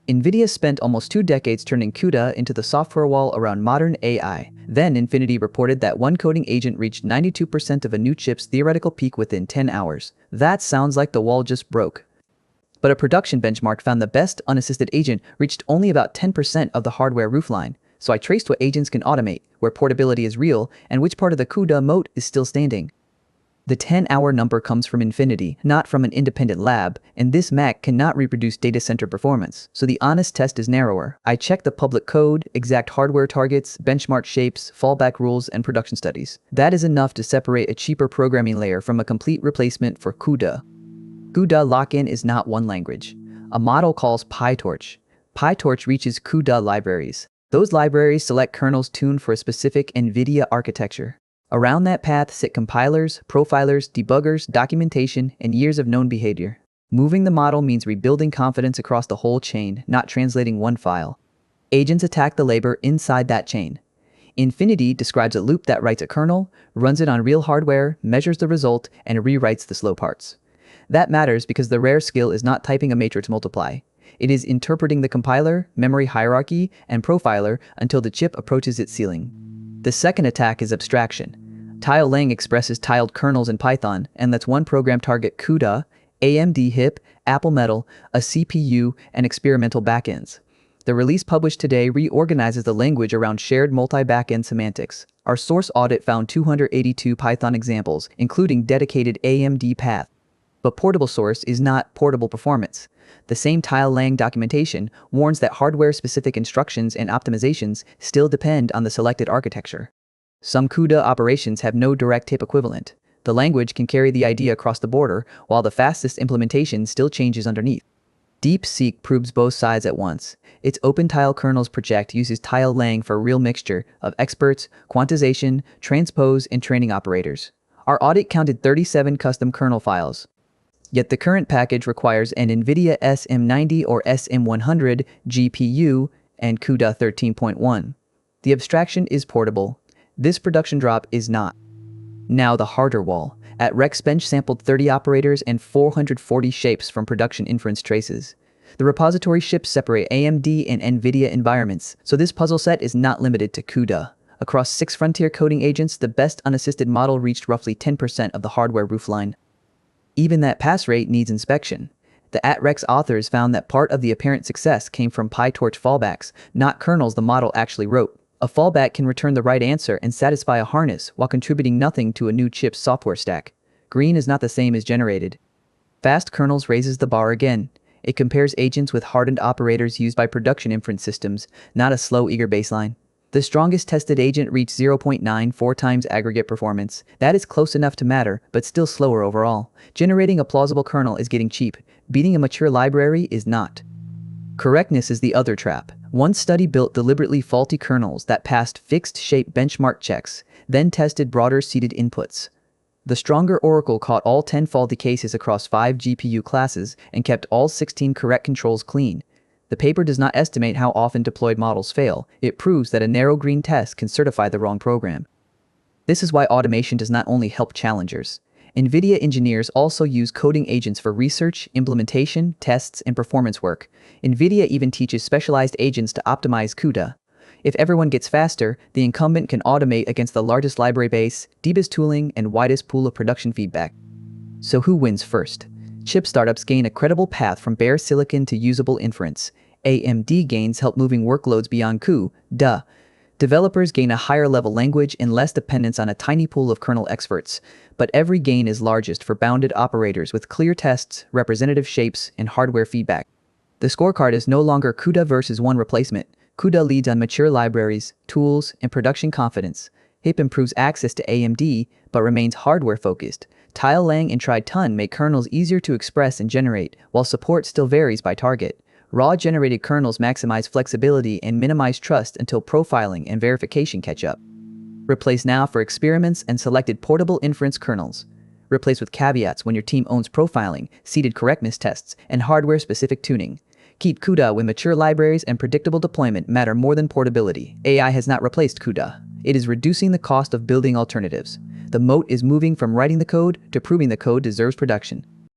Nvidia spent almost 2 decades turning CUDA into the software wall around modern AI. Then Infinity reported that one coding agent reached 92% of a new chip's theoretical peak within 10 hours. That sounds like the wall just broke. But a production benchmark found the best unassisted agent reached only about 10% of the hardware roofline. So I traced what agents can automate, where portability is real, and which part of the CUDA moat is still standing. The 10-hour number comes from Infinity, not from an independent lab, and this Mac cannot reproduce data center performance, so the honest test is narrower. I checked the public code, exact hardware targets, benchmark shapes, fallback rules, and production studies. That is enough to separate a cheaper programming layer from a complete replacement for CUDA. CUDA lock-in is not one language. A model calls PyTorch. PyTorch reaches CUDA libraries. Those libraries select kernels tuned for a specific Nvidia architecture. Around that path sit compilers, profilers, debuggers, documentation, and years of known behavior. Moving the model means rebuilding confidence across the whole chain, not translating one file. Agents attack the labor inside that chain. Infinity describes a loop that writes a kernel, runs it on real hardware, measures the result, and rewrites the slow parts. That matters because the rare skill is not typing a matrix multiply. It is interpreting the compiler, memory hierarchy, and profiler until the chip approaches its ceiling. The second attack is abstraction. Tile Lang expresses tiled kernels in Python and lets one program target CUDA, AMD HIP, Apple Metal, a CPU, and experimental backends. The release published today reorganizes the language around shared multi-backend semantics. Our source audit found 282 Python examples, including dedicated AMD path. But portable source is not portable performance. The same Tile Lang documentation warns that hardware-specific instructions and optimizations still depend on the selected architecture. Some CUDA operations have no direct HIP equivalent. The language can carry the idea across the border, while the fastest implementation still changes underneath. DeepSeek proves both sides at once. Its OpenTile kernels project uses Tile Lang for a real mixture of experts, quantization, transpose, and training operators. Our audit counted 37 custom kernel files. Yet the current package requires an Nvidia SM90 or SM100 GPU and CUDA 13.1. The abstraction is portable. This production drop is not. Now the harder wall. Atrex-Bench sampled 30 operators and 440 shapes from production inference traces. The repository ships separate AMD and Nvidia environments, so this puzzle set is not limited to CUDA. Across 6 frontier coding agents, the best unassisted model reached roughly 10% of the hardware roofline. Even that pass rate needs inspection. The Atrex authors found that part of the apparent success came from PyTorch fallbacks, not kernels the model actually wrote. A fallback can return the right answer and satisfy a harness while contributing nothing to a new chip's software stack. Green is not the same as generated. FastKernels raises the bar again. It compares agents with hardened operators used by production inference systems, not a slow, eager baseline. The strongest tested agent reached 0.94 times aggregate performance. That is close enough to matter, but still slower overall. Generating a plausible kernel is getting cheap. Beating a mature library is not. Correctness is the other trap. One study built deliberately faulty kernels that passed fixed shape benchmark checks, then tested broader seeded inputs. The stronger Oracle caught all 10 faulty cases across 5 GPU classes and kept all 16 correct controls clean. The paper does not estimate how often deployed models fail. It proves that a narrow green test can certify the wrong program. This is why automation does not only help challengers. Nvidia engineers also use coding agents for research, implementation, tests, and performance work. Nvidia even teaches specialized agents to optimize CUDA. If everyone gets faster, the Incumbent can automate against the largest library base, deepest tooling, and widest pool of production feedback. So who wins first? Chip startups gain a credible path from bare silicon to usable inference. AMD gains help moving workloads beyond CUDA. Developers gain a higher level language and less dependence on a tiny pool of kernel experts. But every gain is largest for bounded operators with clear tests, representative shapes, and hardware feedback. The scorecard is no longer CUDA versus one replacement. CUDA leads on mature libraries, tools, and production confidence. HIP improves access to AMD, but remains hardware-focused. Tile Lang and Tri-Ton make kernels easier to express and generate, while support still varies by target. Raw-generated kernels maximize flexibility and minimize trust until profiling and verification catch up. Replace now for experiments and selected portable inference kernels. Replace with caveats when your team owns profiling, seeded correctness tests, and hardware-specific tuning. Keep CUDA when mature libraries and predictable deployment matter more than portability. AI has not replaced CUDA. It is reducing the cost of building alternatives. The moat is moving from writing the code to proving the code deserves production.